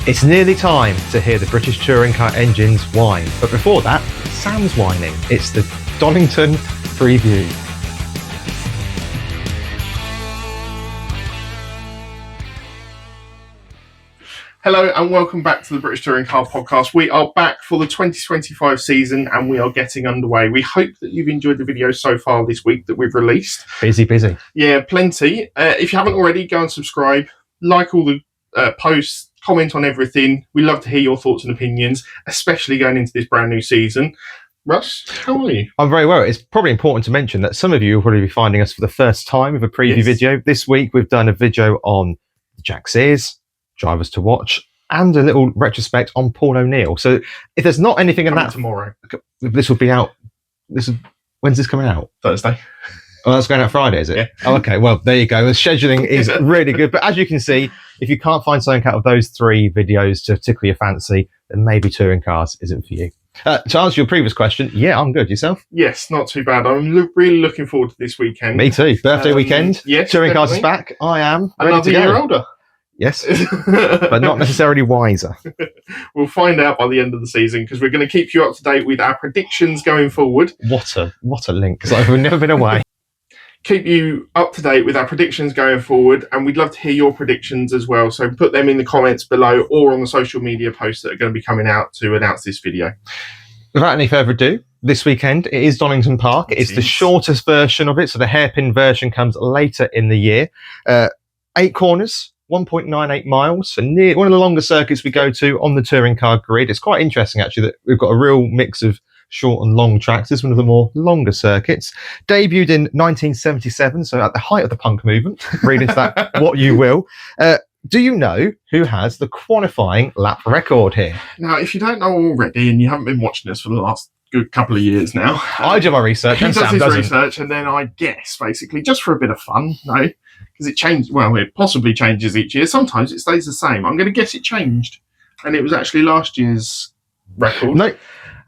It's nearly time to hear the British touring car engines whine. But before that, Sam's whining. It's the Donington preview. Hello and welcome back to the British Touring Car Podcast. We are back for the 2025 season and we are getting underway. We hope that you've enjoyed the videos so far this week that we've released. Busy. Yeah, plenty. If you haven't already, go and subscribe, like all the posts, comment on everything. We love to hear your thoughts and opinions, especially going into this brand new season. Russ, how are you? I'm very well. It's probably important to mention that some of you will probably be finding us for the first time with a preview video. This week we've done a video on Jack Sears, drivers to watch, and a little retrospect on Paul O'Neill. So if there's not anything in that tomorrow, this will be out. When's this coming out? Thursday. Oh, that's going out Friday, is it? Yeah. Oh, okay. Well, there you go. The scheduling is really good. But as you can see, if you can't find something out of those three videos to tickle your fancy, then maybe touring cars isn't for you. To answer your previous question, yeah, I'm good. Yourself? Yes, not too bad. I'm really looking forward to this weekend. Me too. Birthday weekend. Yes, touring cars is definitely. back. I am ready Another to go. year older. Yes, but not necessarily wiser. We'll find out by the end of the season because we're going to keep you up to date with our predictions going forward. What a link. It's like we've never been away. Keep you up to date with our predictions going forward, and we'd love to hear your predictions as well. So put them in the comments below or on the social media posts that are going to be coming out to announce this video. Without any further ado, this weekend it is Donington Park. It's the shortest version of it, so the hairpin version comes later in the year. 8 corners. 1.98 miles, so near one of the longer circuits we go to on the touring car grid. It's quite interesting actually that we've got a real mix of short and long tracks. This is one of the more longer circuits. Debuted in 1977, so at the height of the punk movement. Read into that what you will. Do you know who has the qualifying lap record here? Now, if you don't know already and you haven't been watching us for the last good couple of years now, I do my research and Sam doesn't. Research and then I guess basically just for a bit of fun, no? Because it changed. Well, it possibly changes each year. Sometimes it stays the same. I'm going to guess it changed, and it was actually last year's record. No,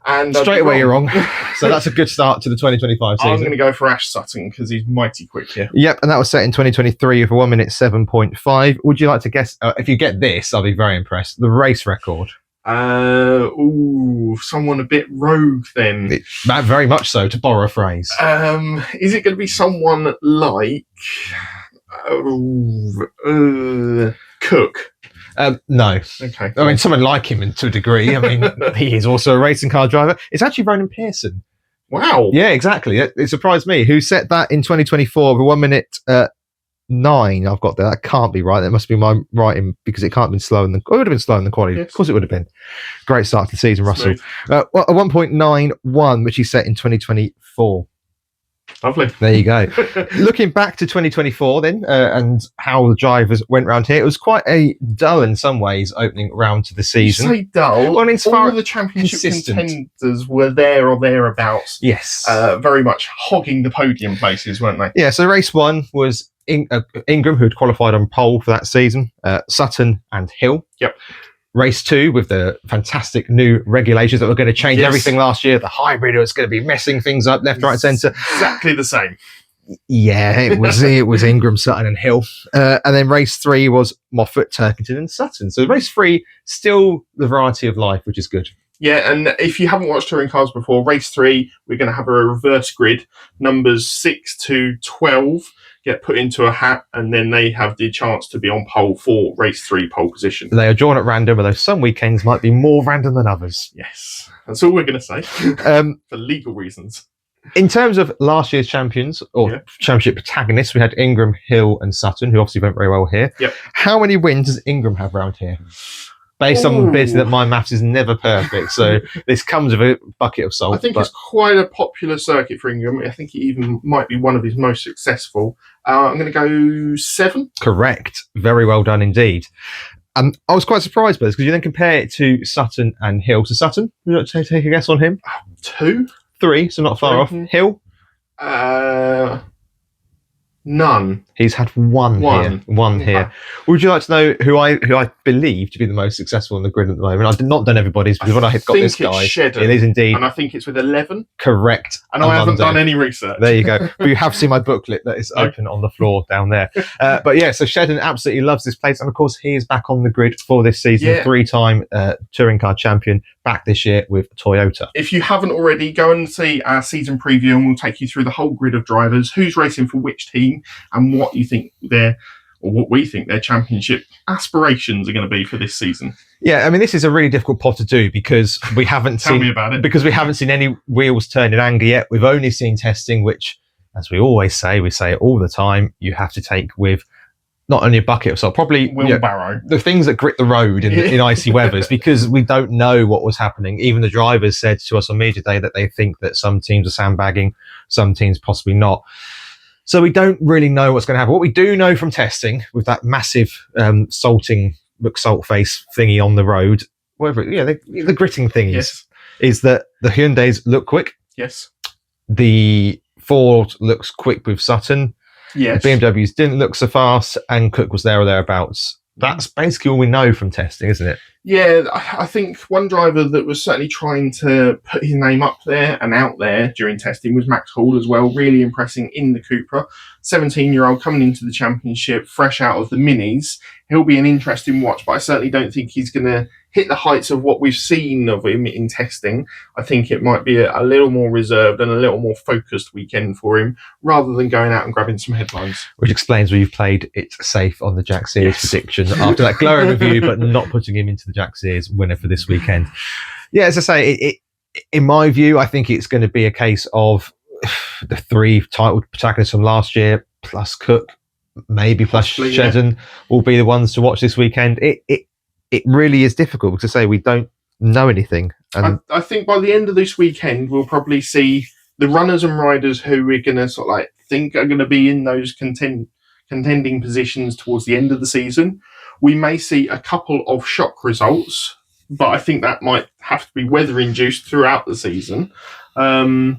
and straight away you're wrong. So that's a good start to the 2025 season. I'm going to go for Ash Sutton because he's mighty quick here. Yep, and that was set in 2023 with a 1 minute 7.5. Would you like to guess? If you get this, I'll be very impressed. The race record. Someone a bit rogue then. Very much so, to borrow a phrase. Is it going to be someone like Cook? No. Okay. I mean, someone like him to a degree. I mean, he is also a racing car driver. It's actually Ronan Pearson. Wow. Yeah, exactly. It surprised me. Who set that in 2024 with 1 minute 9? I've got that. That can't be right. That must be my writing because it can't have been slower than. Oh, it would have been slower than the quality. Yes. Of course, it would have been. Great start to the season, Russell. A 1.91, which he set in 2024. Lovely. There you go. Looking back to 2024 then, and how the drivers went round here, it was quite a dull in some ways opening round to the season. You say dull? Well, I mean, all of the championship contenders were there or thereabouts. Yes. Very much hogging the podium places, weren't they? Yeah, so race 1 was Ingram, who had qualified on pole for that season, Sutton and Hill. Yep. Race 2 with the fantastic new regulations that were going to change everything last year. The hybrid was going to be messing things up left, right, centre. Exactly the same. Yeah, it was Ingram, Sutton and Hill. And then race 3 was Moffat, Turkington and Sutton. So race 3, still the variety of life, which is good. Yeah, and if you haven't watched touring cars before, race 3, we're going to have a reverse grid. Numbers 6 to 12 get put into a hat, and then they have the chance to be on pole for race 3 pole position. They are drawn at random, although some weekends might be more random than others. Yes, that's all we're going to say for legal reasons. In terms of last year's champions or championship protagonists, we had Ingram, Hill and Sutton, who obviously went very well here. Yep. How many wins does Ingram have round here? Based on the bid that my maths is never perfect, so this comes with a bucket of salt. I think it's quite a popular circuit for Ingram. I think it even might be one of his most successful. I'm going to go 7. Correct. Very well done indeed. I was quite surprised by this because you then compare it to Sutton and Hill. So Sutton, would you like to take a guess on him? 2? 3, so not far off. Hill? None. He's had one here. One Okay. here. Would you like to know who I believe to be the most successful on the grid at the moment? I've not done everybody's because when I got this guy, Shedden, it is indeed. and I think it's with 11. Correct. And I haven't done any research. There you go. But you have seen my booklet that is open on the floor down there. But yeah, so Shedden absolutely loves this place. And of course, he is back on the grid for this season. Yeah. 3-time touring car champion, back this year with Toyota. If you haven't already, go and see our season preview and we'll take you through the whole grid of drivers, who's racing for which team and what you think what we think their championship aspirations are going to be for this season. Yeah, I mean, this is a really difficult pot to do because we haven't Tell me about it. Because we haven't seen any wheels turn in anger yet. We've only seen testing, which, as we always say, we say it all the time, you have to take with not only a bucket of salt, probably wheelbarrow, the things that grit the road in icy weathers, because we don't know what was happening. Even the drivers said to us on media day that they think that some teams are sandbagging, some teams possibly not. So we don't really know what's going to happen. What we do know from testing with that massive salt face thingy on the road, whatever, the gritting thingies, is that the Hyundais look quick. Yes. The Ford looks quick with Sutton. Yes. The BMWs didn't look so fast, and Cook was there or thereabouts. That's basically all we know from testing, isn't it? Yeah, I think one driver that was certainly trying to put his name up there and out there during testing was Max Hall as well, really impressing in the Cupra. 17-year-old coming into the championship, fresh out of the Minis. He'll be an interesting watch, but I certainly don't think he's going to hit the heights of what we've seen of him in testing. I think it might be a little more reserved and a little more focused weekend for him, rather than going out and grabbing some headlines. Which explains why you've played it safe on the Jack Sears prediction after that glowing review, but not putting him into the Jack Sears winner for this weekend. Yeah, as I say, in my view, I think it's going to be a case of the 3 title protagonists from last year, plus Cook, maybe plus Shedden, will be the ones to watch this weekend. It really is difficult because, say, we don't know anything. And I think by the end of this weekend, we'll probably see the runners and riders who we're going to think are going to be in those contending positions towards the end of the season. We may see a couple of shock results, but I think that might have to be weather-induced throughout the season. The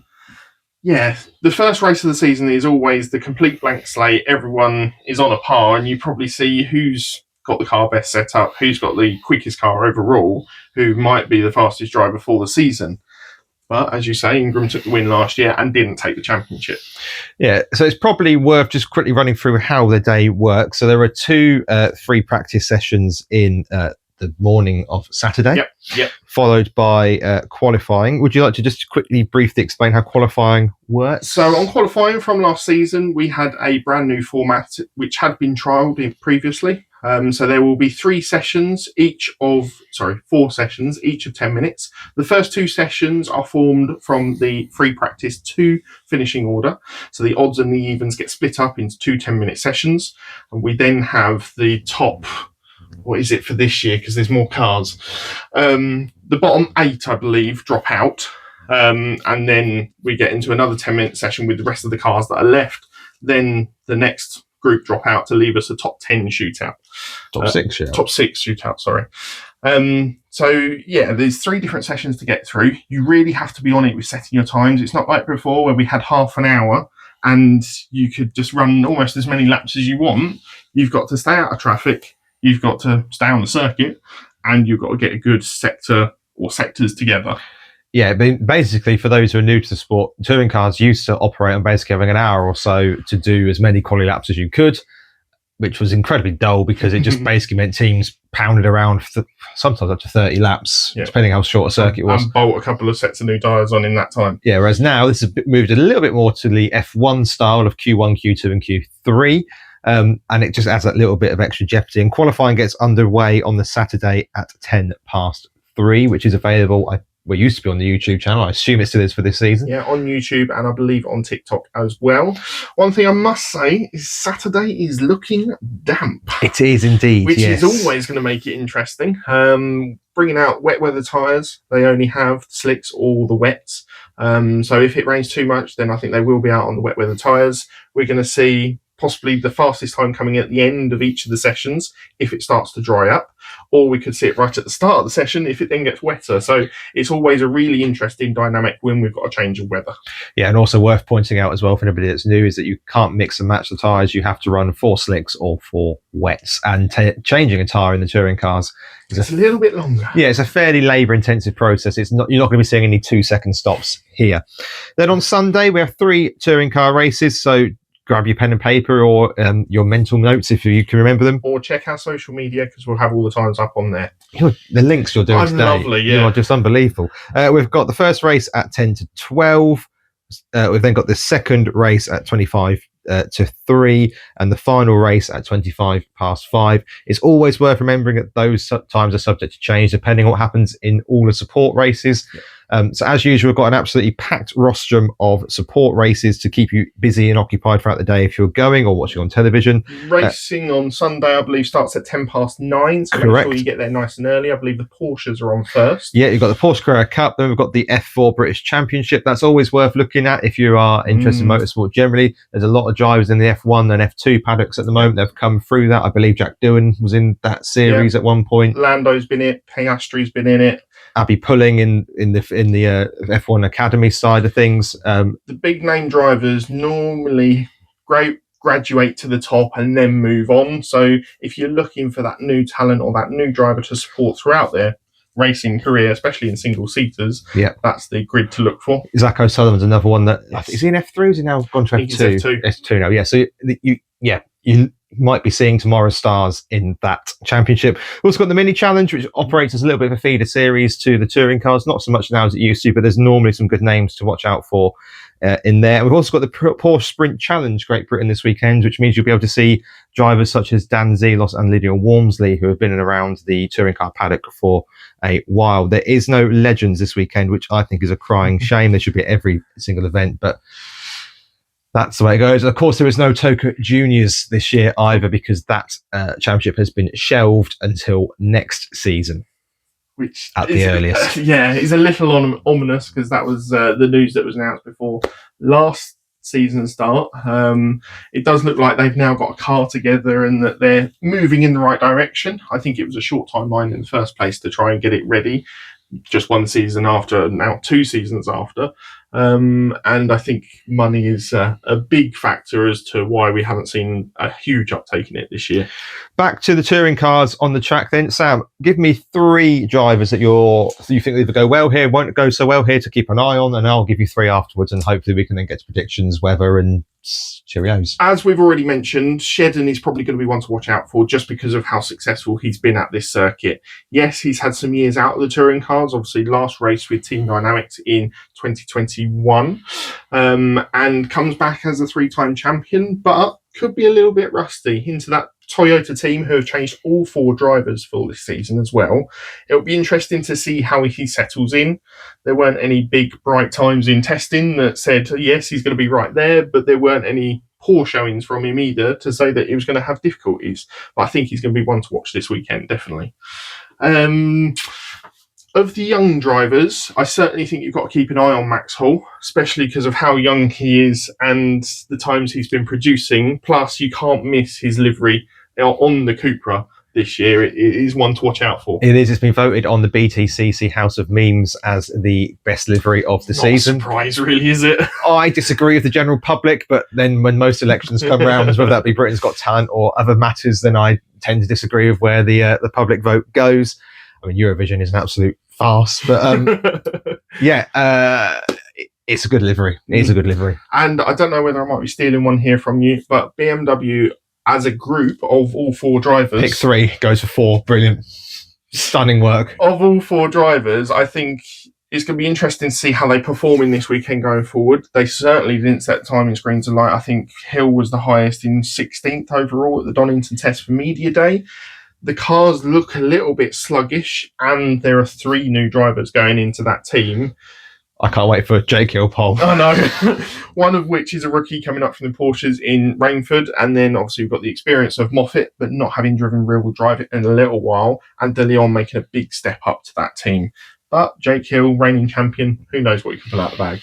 first race of the season is always the complete blank slate. Everyone is on a par, and you probably see who's got the car best set up, who's got the quickest car overall, who might be the fastest driver for the season. But as you say, Ingram took the win last year and didn't take the championship. Yeah, so it's probably worth just quickly running through how the day works. So there are 2 free practice sessions in the morning of Saturday, followed by qualifying. Would you like to just quickly briefly explain how qualifying works? So on qualifying from last season, we had a brand new format which had been trialled previously. So there will be 4 sessions, each of 10 minutes. The first 2 sessions are formed from the free practice to finishing order. So the odds and the evens get split up into 2 10-minute sessions. And we then have the top, what is it for this year? Because there's more cars. The bottom 8, I believe, drop out. And then we get into another 10-minute session with the rest of the cars that are left. Then the next group drop out to leave us a top 10 shootout. Top 6 shootout, sorry. There's 3 different sessions to get through. You really have to be on it with setting your times. It's not like before where we had half an hour and you could just run almost as many laps as you want. You've got to stay out of traffic, you've got to stay on the circuit, and you've got to get a good sector or sectors together. Yeah, but basically, for those who are new to the sport, touring cars used to operate on basically having an hour or so to do as many quali laps as you could, which was incredibly dull because it just basically meant teams pounded around sometimes up to 30 laps, depending how short a circuit was. And bolt a couple of sets of new tyres on in that time. Yeah, whereas now this has moved a little bit more to the F1 style of Q1, Q2 and Q3. And it just adds that little bit of extra jeopardy. And qualifying gets underway on the Saturday at 3:10, which is available, used to be on the YouTube channel. I assume it still is for this season. Yeah, on YouTube and I believe on TikTok as well. One thing I must say is Saturday is looking damp. It is indeed, which is always going to make it interesting. Bringing out wet weather tyres. They only have slicks or the wets. So if it rains too much, then I think they will be out on the wet weather tyres. We're going to see possibly the fastest time coming at the end of each of the sessions if it starts to dry up, or we could see it right at the start of the session if it then gets wetter. So it's always a really interesting dynamic when we've got a change of weather. Yeah, and also worth pointing out as well for anybody that's new is that you can't mix and match the tyres. You have to run 4 slicks or 4 wets, and changing a tyre in the touring cars is a little bit longer. Yeah, it's a fairly labour-intensive process. You're not going to be seeing any 2-second stops here. Then on Sunday we have 3 touring car races. So grab your pen and paper or your mental notes if you can remember them. Or check our social media because we'll have all the times up on there. The links you're doing today, lovely, yeah. You are just unbelievable. We've got the first race at 10 to 12. We've then got the second race at 25 to 3 and the final race at 25 past 5. It's always worth remembering that those times are subject to change depending on what happens in all the support races. Yeah. So as usual, we've got an absolutely packed rostrum of support races to keep you busy and occupied throughout the day if you're going or watching on television. Racing on Sunday, I believe, starts at 10 past 9. So correct. Make sure you get there nice and early. I believe the Porsches are on first. Yeah, you've got the Porsche Carrera Cup. Then we've got the F4 British Championship. That's always worth looking at if you are interested in motorsport generally. There's a lot of drivers in the F1 and F2 paddocks at the moment. They've come through that. I believe Jack Doohan was in that series at one point. Lando's been in it. Piastri's been in it. Abby Pulling in the F1 Academy side of things. The big name drivers normally graduate to the top and then move on. So if you're looking for that new talent or that new driver to support throughout their racing career, especially in single seaters, that's the grid to look for. Zach O'Sullivan's another one that is he in F3 or is he now gone to F2? F2 now. Yeah. So you might be seeing tomorrow's stars in that championship. We've also got the mini challenge, which operates as a little bit of a feeder series to the touring cars. Not so much now as it used to, but there's normally some good names to watch out for in there. We've also got the Porsche Sprint Challenge Great Britain this weekend, which means you'll be able to see drivers such as Dan Zelos and Lydia Walmsley, who have been around the touring car paddock for a while. There is no legends this weekend, which I think is a crying shame. They should be at every single event, but that's the way it goes. Of course, there is no TOCA Juniors this year either because that championship has been shelved until next season. Which at the earliest. Is a little ominous because that was the news that was announced before last season start. It does look like they've now got a car together and that they're moving in the right direction. I think it was a short timeline in the first place to try and get it ready. Just 1 season after, now 2 seasons after. And I think money is a big factor as to why we haven't seen a huge uptake in it this year. Back to the touring cars on the track then. Sam, give me 3 drivers that you think either go well here, won't go so well here to keep an eye on, and I'll give you 3 afterwards, and hopefully we can then get to predictions, weather, and cheerios. As we've already mentioned, Shedden is probably going to be one to watch out for just because of how successful he's been at this circuit. Yes, he's had some years out of the touring cars, obviously last race with Team Dynamics in 2021, and comes back as a 3-time champion, but could be a little bit rusty into that Toyota team who have changed all 4 drivers for this season as well. It'll be interesting to see how he settles in. There weren't any big bright times in testing that said, yes, he's going to be right there, but there weren't any poor showings from him either to say that he was going to have difficulties. But I think he's going to be one to watch this weekend, definitely. Of the young drivers, I certainly think you've got to keep an eye on Max Hall, especially because of how young he is and the times he's been producing. Plus, you can't miss his livery on the Cupra this year. It is one to watch out for. It is. It's been voted on the BTCC House of Memes as the best livery of the season. Not a surprise, really, is it? I disagree with the general public, but then when most elections come around, whether that be Britain's Got Talent or other matters, then I tend to disagree with where the public vote goes. I mean, Eurovision is an absolute farce, but it's a good livery. It is a good livery. And I don't know whether I might be stealing one here from you, but BMW as a group of all 4 drivers. Pick 3, goes for 4. Brilliant. Stunning work. Of all 4 drivers, I think it's going to be interesting to see how they perform in this weekend going forward. They certainly didn't set timing screens alight. I think Hill was the highest in 16th overall at the Donington test for Media Day. The cars look a little bit sluggish, and there are 3 new drivers going into that team. I can't wait for Jake Hill pole. Oh, no. One of which is a rookie coming up from the Porsches in Rainford. And then obviously we've got the experience of Moffat, but not having driven rear-wheel drive in a little while. And De Leon making a big step up to that team. But Jake Hill, reigning champion, who knows what he can pull out the bag.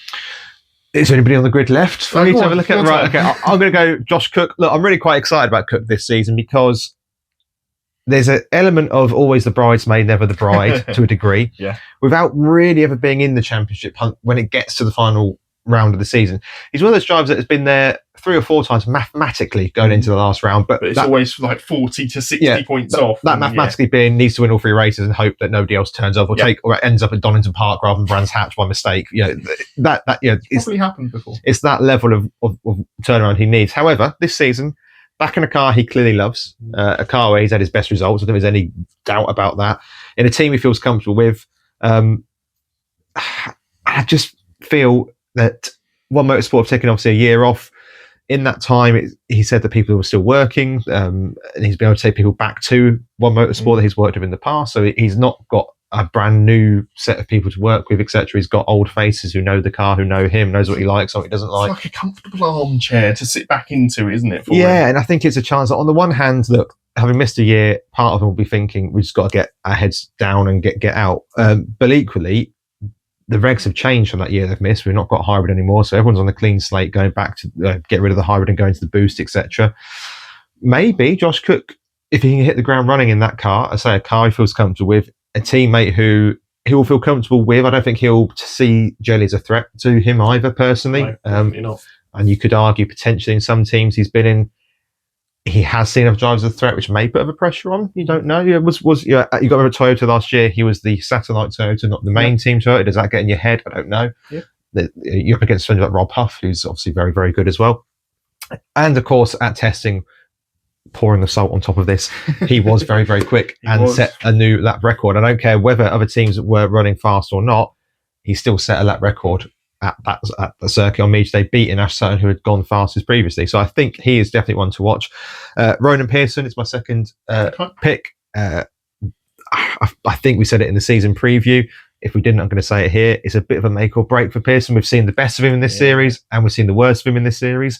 Is there anybody on the grid left for me to have a look at? Right, okay. I'm going to go Josh Cook. Look, I'm really quite excited about Cook this season because there's an element of always the bridesmaid, never the bride to a degree. Yeah. Without really ever being in the championship hunt when it gets to the final round of the season. He's one of those drivers that has been there 3 or 4 times mathematically going into the last round. But it's always like 40 to 60 points off. That mathematically being needs to win all 3 races and hope that nobody else turns up or ends up at Donington Park rather than Brands Hatch by mistake. It's probably happened before. It's that level of turnaround he needs. However, this season, back in a car he clearly loves, a car where he's had his best results. I don't think there's any doubt about that. In a team he feels comfortable with. I just feel that One Motorsport have taken obviously a year off. In that time, he said that people were still working, and he's been able to take people back to One Motorsport that he's worked with in the past. So he's not got a brand new set of people to work with, etc. He's got old faces who know the car, who know him, knows what he likes, what he doesn't like. It's like a comfortable armchair to sit back into, isn't it? And I think it's a chance that on the one hand, look, having missed a year, part of them will be thinking we've just got to get our heads down and get out. But equally, the regs have changed from that year they've missed. We've not got hybrid anymore, so everyone's on a clean slate, going back to get rid of the hybrid and going to the boost, etc. Maybe Josh Cook, if he can hit the ground running in that car, I say a car he feels comfortable with, a teammate who he will feel comfortable with. I don't think he'll see Jelly as a threat to him either, personally. No, definitely not. And you could argue potentially in some teams he's been in, he has seen other drivers as a threat, which may put a bit of pressure on. You don't know. You got over Toyota last year. He was the satellite Toyota, not the main team Toyota. Does that get in your head? I don't know. Yeah. You're up against somebody like Rob Huff, who's obviously very, very good as well. And of course, at testing, pouring the salt on top of this, he was very, very quick and set a new lap record. I don't care whether other teams were running fast or not. He still set a lap record at the circuit on Mead Day, beating Ash Sutton, who had gone fastest previously. So I think he is definitely one to watch. Ronan Pearson is my second pick. I think we said it in the season preview. If we didn't, I'm going to say it here. It's a bit of a make or break for Pearson. We've seen the best of him in this series, and we've seen the worst of him in this series.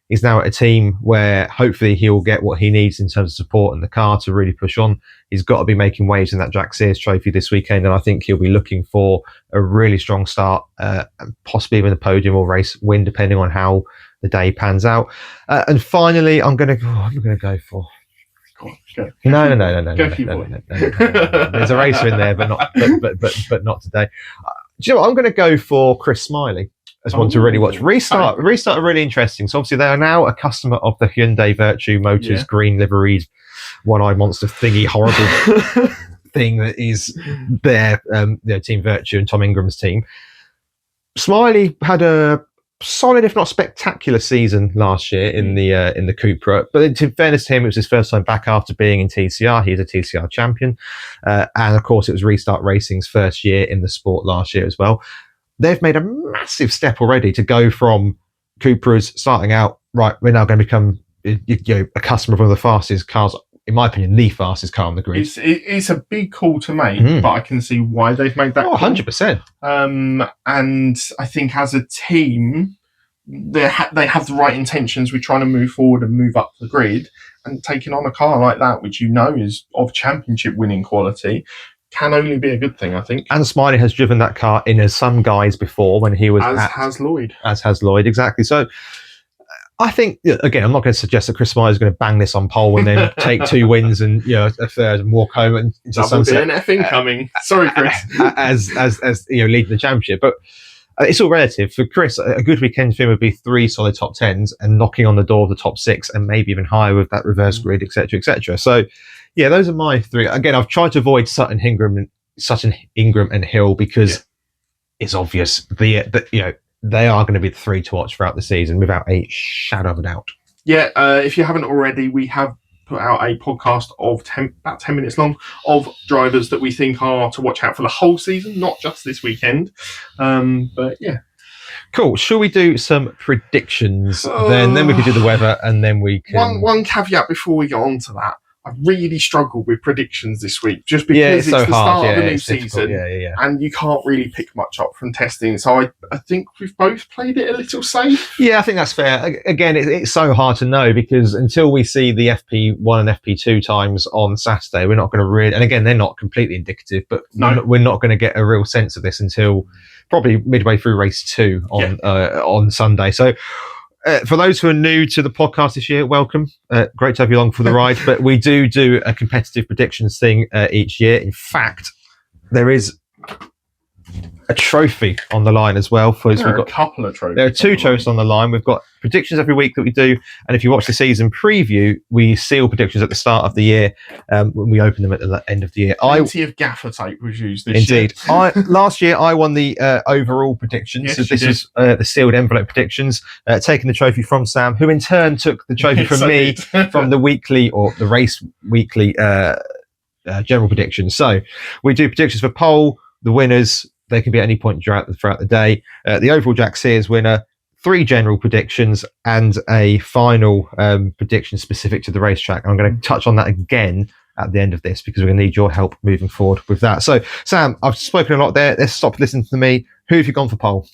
He's now at a team where hopefully he'll get what he needs in terms of support in the car to really push on. He's got to be making waves in that Jack Sears Trophy this weekend, and I think he'll be looking for a really strong start, and possibly even a podium or race win, depending on how the day pans out. And finally, I'm going to go for. No. There's a racer in there, but not today. Do you know what? I'm going to go for Chris Smiley as one to really watch. Restart are really interesting. So obviously they are now a customer of the Hyundai Virtue Motors green liveried one-eyed monster thingy horrible thing that is their Team Virtue and Tom Ingram's team. Smiley had a solid, if not spectacular, season last year in the Cupra. But in fairness to him, it was his first time back after being in TCR. He's a TCR champion, and of course, it was Restart Racing's first year in the sport last year as well. They've made a massive step already to go from Cupras starting out, right, we're now going to become a customer of one of the fastest cars, in my opinion, the fastest car on the grid. It's a big call to make, but I can see why they've made that call. 100%. And I think as a team, they have the right intentions with trying to move forward and move up the grid, and taking on a car like that, which is of championship winning quality, can only be a good thing, I think. And Smiley has driven that car in as some guys before when he was has Lloyd. As has Lloyd, exactly. So I think, again, I'm not going to suggest that Chris Smiley is going to bang this on pole and then take 2 wins and a third and walk home and into sunset. DNF incoming. Sorry, Chris. as leading the championship, but it's all relative. For Chris, a good weekend for him would be 3 solid top 10s and knocking on the door of the top 6 and maybe even higher with that reverse grid, etc., etc. So, yeah, those are my 3. Again, I've tried to avoid Sutton, Ingram, and Hill because it's obvious they are going to be the 3 to watch throughout the season without a shadow of a doubt. Yeah, if you haven't already, we have put out a podcast of about 10 minutes long of drivers that we think are to watch out for the whole season, not just this weekend. But yeah. Cool. Shall we do some predictions? Then we can do the weather, and then we can... One caveat before we get on to that. I really struggled with predictions this week just because it's so the hard. start of a new difficult. season and you can't really pick much up from testing. So I think we've both played it a little safe. Yeah, I think that's fair. Again, it's so hard to know because until we see the FP1 and FP2 times on Saturday, we're not going to really, and again, they're not completely indicative, but we're not going to get a real sense of this until probably midway through race 2 on Sunday. So for those who are new to the podcast this year, welcome. Great to have you along for the ride. But we do a competitive predictions thing each year. In fact, there is a trophy on the line as well. There are a couple of trophies. There are 2 trophies on the line. We've got predictions every week that we do. And if you watch the season preview, we seal predictions at the start of the year when we open them at the end of the year. Plenty of gaffer tape was used this year. Indeed. Last year, I won the overall predictions. Yes, so this is the sealed envelope predictions, taking the trophy from Sam, who in turn took the trophy from me from the weekly or the race weekly general predictions. So we do predictions for pole, the winners. They can be at any point throughout the day. The overall Jack Sears winner, 3 general predictions, and a final prediction specific to the racetrack. I'm going to touch on that again at the end of this because we're going to need your help moving forward with that. So, Sam, I've spoken a lot there. Let's stop listening to me. Who have you gone for pole?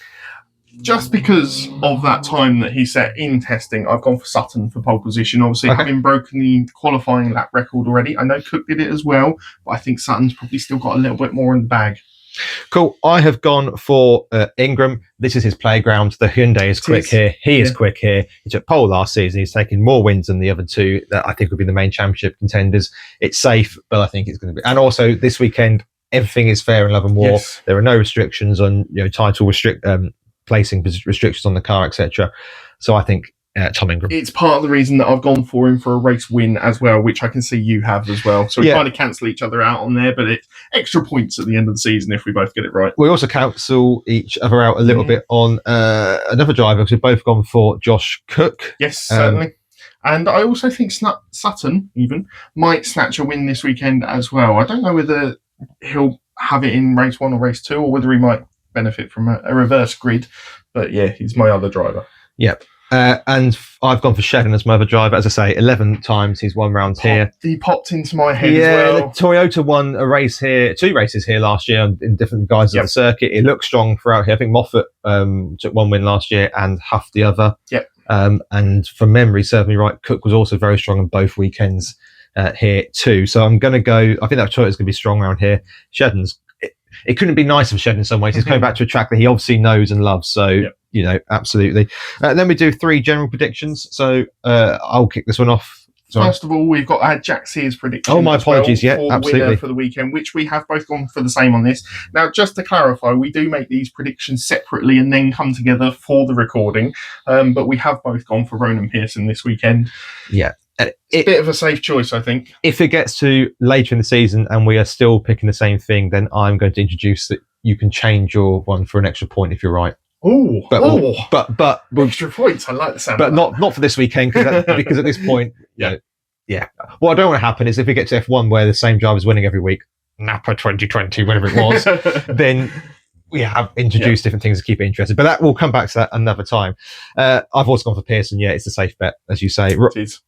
Just because of that time that he set in testing, I've gone for Sutton for pole position. Obviously, having broken the qualifying lap record already. I know Cook did it as well, but I think Sutton's probably still got a little bit more in the bag. Cool. I have gone for Ingram. This is his playground. The Hyundai is quick here. He is quick here. He took pole last season. He's taken more wins than the other 2 that I think would be the main championship contenders. It's safe, but I think it's going to be. And also this weekend, everything is fair in Love and War. Yes. There are no restrictions on title placing restrictions on the car, etc. So I think Tom Ingram. It's part of the reason that I've gone for him for a race win as well, which I can see you have as well. So we kind of cancel each other out on there, but it's extra points at the end of the season if we both get it right. We also cancel each other out a little bit on another driver because we've both gone for Josh Cook. Yes, certainly. And I also think Sutton even might snatch a win this weekend as well. I don't know whether he'll have it in race 1 or race 2 or whether he might benefit from a reverse grid. But yeah, he's my other driver. Yep. And I've gone for Shedden as my other driver. As I say, 11 times he's won round here. He popped into my head as well. Yeah, Toyota won a race here, 2 races here last year in different guises of the circuit. It looked strong throughout here. I think Moffat took 1 win last year and Huff the other. Yep. And from memory, serve me right, Cook was also very strong on both weekends here too. So I'm going to go, I think that Toyota's going to be strong around here. Shedden's, it couldn't be nicer for Shedden in some ways. He's coming back to a track that he obviously knows and loves. So, absolutely. Then we do 3 general predictions. So I'll kick this one off. Sorry. First of all, we've got Jack Sears prediction. Oh, my apologies. For absolutely. Winner for the weekend, which we have both gone for the same on this. Now, just to clarify, we do make these predictions separately and then come together for the recording. But we have both gone for Ronan Pearson this weekend. Yeah. It's a bit of a safe choice, I think. If it gets to later in the season and we are still picking the same thing, then I'm going to introduce that you can change your one for an extra point if you're right. But extra points. I like the sound. But not for this weekend because at this point, yeah. What I don't want to happen is if we get to F1 where the same driver's winning every week, Napa 2020, whatever it was, then we have introduced different things to keep it interesting. But that we'll come back to that another time. I've also gone for Pearson. Yeah, it's a safe bet, as you say.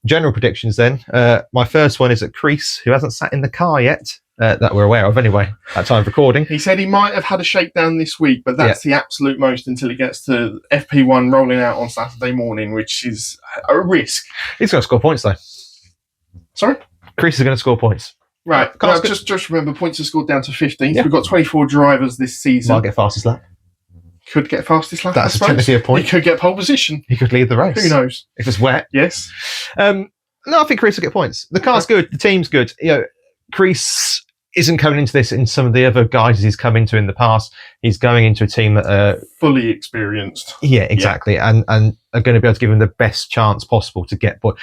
General predictions then. My first one is at Crease, who hasn't sat in the car yet. That we're aware of anyway, at time of recording. He said he might have had a shakedown this week, but that's the absolute most until it gets to FP1 rolling out on Saturday morning, which is a risk. He's going to score points, though. Sorry? Crease is going to score points. Right. Well, just remember, points are scored down to 15. Yeah. We've got 24 drivers this season. Might get fastest lap. Could get fastest lap, That's technically a point. He could get pole position. He could lead the race. Who knows? If it's wet. Yes. No, I think Crease will get points. The car's good. The team's good. Crease isn't coming into this in some of the other guises he's come into in the past. He's going into a team that are fully experienced. Yeah, exactly. Yeah. And are going to be able to give him the best chance possible to get points.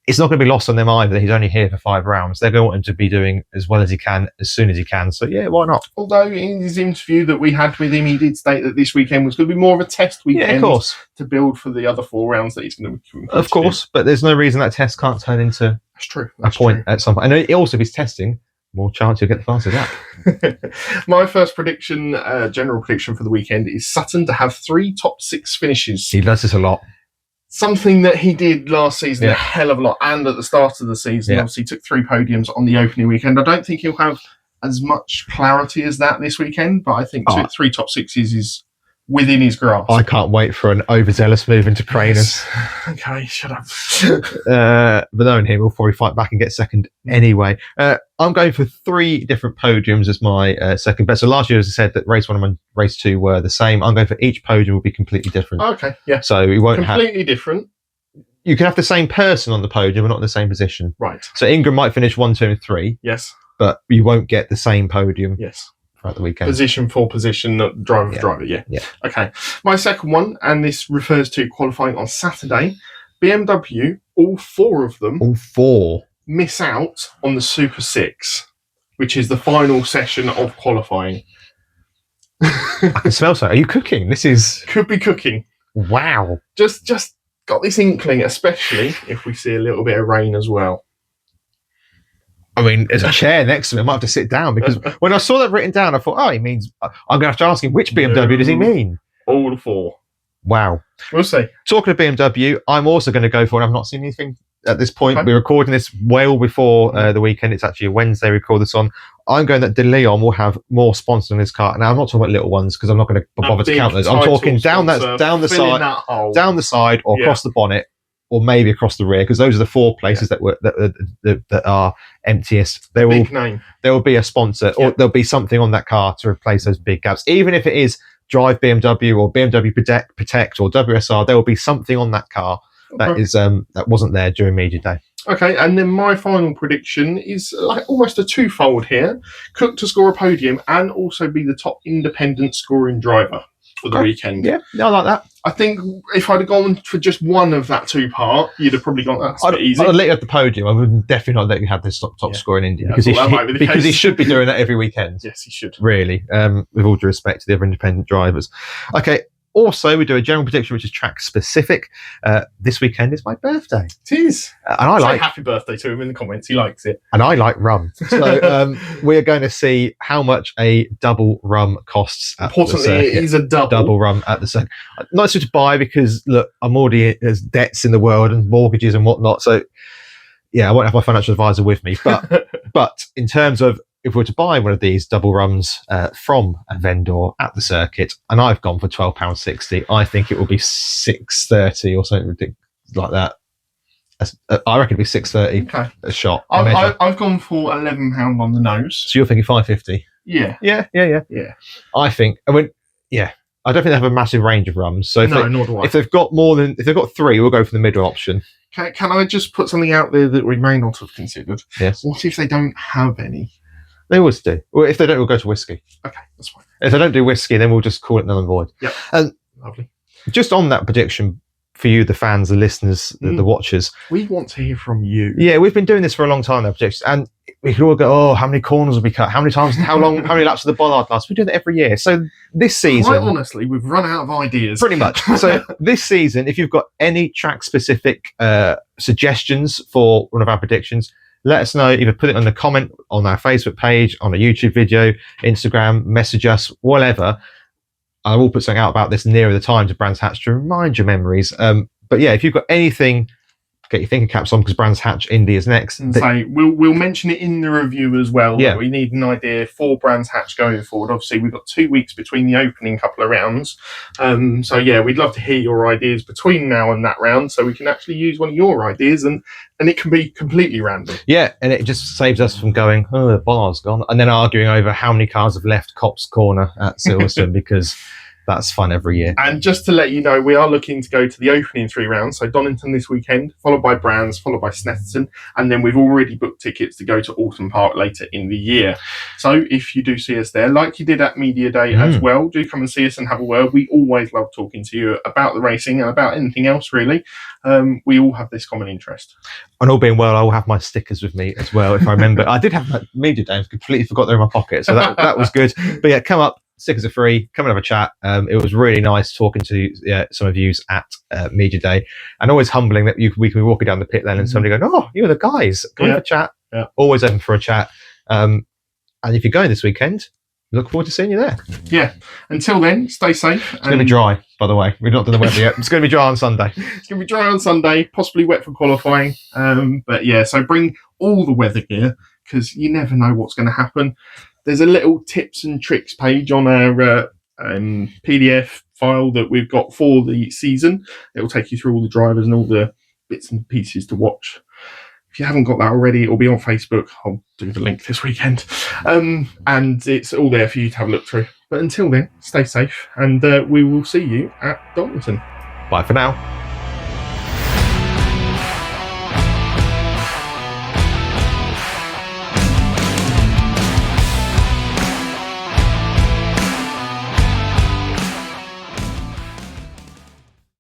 It's not going to be lost on them either that he's only here for 5 rounds. They're going to want him to be doing as well as he can, as soon as he can. So, yeah, why not? Although in his interview that we had with him, he did state that this weekend was going to be more of a test weekend. Yeah, of course. To build for the other 4 rounds that he's going to be. Of course, but there's no reason that test can't turn into a point at some point. And also, if he's testing, more chance you'll get the fastest lap. My first prediction, general prediction for the weekend, is Sutton to have 3 top 6 finishes. He does this a lot. something that he did last season Yeah. a hell of a lot, and at the start of the season, Yeah. obviously took 3 podiums on the opening weekend. I don't think he'll have as much clarity as that this weekend, but I think 3 top 6s is within his grasp. I can't wait for an overzealous move into trainers. Okay, shut up. But knowing him, we'll probably fight back and get second anyway. I'm going for 3 different podiums as my second bet. So last year, as I said, that race 1 and race 2 were the same. I'm going for each podium will be completely different. Okay, yeah. So we won't completely different. You can have the same person on the podium, but not in the same position. Right. So Ingram might finish 1, 2, and 3. Yes. But you won't get the same podium. Yes. Throughout the weekend. Position for position, not driver for driver, yeah. Okay. My second one, and this refers to qualifying on Saturday, BMW, all 4 of them. All 4. Miss out on the Super 6, which is the final session of qualifying. I can smell so. Are you cooking? This is... Could be cooking. Wow. Just got this inkling, especially if we see a little bit of rain as well. I mean, there's a chair next to me. I might have to sit down because when I saw that written down, I thought, oh, he means... I'm going to have to ask him, which BMW does he mean? All 4. Wow. We'll see. Talking of BMW, I'm also going to go for, and I've not seen anything at this point. Okay. We're recording this well before the weekend. It's actually a Wednesday we record this on. I'm going that De Leon will have more sponsors on his car. Now, I'm not talking about little ones because I'm not going to bother to count those. I'm talking down the side or across the bonnet, or maybe across the rear, because those are the 4 places that are emptiest. There will be a sponsor, or there'll be something on that car to replace those big gaps. Even if it is Drive BMW or BMW Protect or WSR, there will be something on that car that is that wasn't there during media day. Okay, and then my final prediction is like almost a twofold here. Cook to score a podium and also be the top independent scoring driver for the weekend. Yeah, I like that. I think if I'd have gone for just one of that 2-part, you'd have probably gone, that's a bit easy. I'd let you have the podium. I would definitely not let you have this top score in India, because he should be doing that every weekend. Yes, he should. Really, with all due respect to the other independent drivers. Okay, also, we do a general prediction, which is track specific. This weekend is my birthday. It is. And Say happy birthday to him in the comments. He likes it. And I like rum. So we're going to see how much a double rum costs at the circuit. It is a double rum at the circuit. Not so to buy because, look, I'm already, there's debts in the world and mortgages and whatnot. So, yeah, I won't have my financial advisor with me. But in terms of, if we were to buy one of these double rums from a vendor at the circuit, and I've gone for £12.60, I think it will be $6.30 or something ridiculous like that. I reckon it'd be $6.30 a shot. I've gone for £11 on the nose. So you're thinking $5.50? Yeah. Yeah. I think. I don't think they have a massive range of rums. So nor do I. If they've got 3, we'll go for the middle option. Can I just put something out there that we may not have considered? Yes. What if they don't have any? They always do. Well, if they don't, we'll go to whiskey. Okay, that's fine. If they don't do whiskey, then we'll just call it null and void. Yep. And lovely. Just on that prediction, for you, the fans, the listeners, the watchers, we want to hear from you. Yeah, we've been doing this for a long time now, predictions, and we could all go, oh, how many corners will be cut? How many times? How many laps of the bollard last? We do that every year. So this season, quite honestly, we've run out of ideas. Pretty much. So this season, if you've got any track-specific suggestions for one of our predictions, let us know. Either put it in the comment on our Facebook page, on a YouTube video, Instagram, message us, whatever. I will put something out about this nearer the time to Brands Hatch to remind your memories. But yeah, if you've got anything, get your thinking caps on because Brands Hatch Indy is next. And say we'll mention it in the review as well. Yeah. We need an idea for Brands Hatch going forward. Obviously, we've got 2 weeks between the opening couple of rounds. So yeah, we'd love to hear your ideas between now and that round, so we can actually use one of your ideas and it can be completely random. Yeah, and it just saves us from going, oh, the bar's gone, and then arguing over how many cars have left Copse Corner at Silverstone because that's fun every year. And just to let you know, we are looking to go to the opening 3 rounds. So Donington this weekend, followed by Brands, followed by Snetterton. And then we've already booked tickets to go to Alton Park later in the year. So if you do see us there, like you did at Media Day as well, do come and see us and have a word. We always love talking to you about the racing and about anything else, really. We all have this common interest. And all being well, I will have my stickers with me as well, if I remember. I did have my Media Day. I completely forgot they're in my pocket. So that was good. But yeah, come up. Stickers are free. Come and have a chat. It was really nice talking to some of you at Media Day, and always humbling that we can be walking down the pit lane and somebody going, "Oh, you're the guys. Come and have a chat." Yeah. Always open for a chat. And if you're going this weekend, look forward to seeing you there. Yeah. Until then, stay safe. It's going to be dry, by the way. We've not done the weather yet. It's going to be dry on Sunday. It's going to be dry on Sunday, possibly wet for qualifying. But yeah, so bring all the weather gear because you never know what's going to happen. There's a little tips and tricks page on our PDF file that we've got for the season. It will take you through all the drivers and all the bits and pieces to watch. If you haven't got that already, it'll be on Facebook. I'll do the link this weekend. And it's all there for you to have a look through. But until then, stay safe, and we will see you at Donington. Bye for now.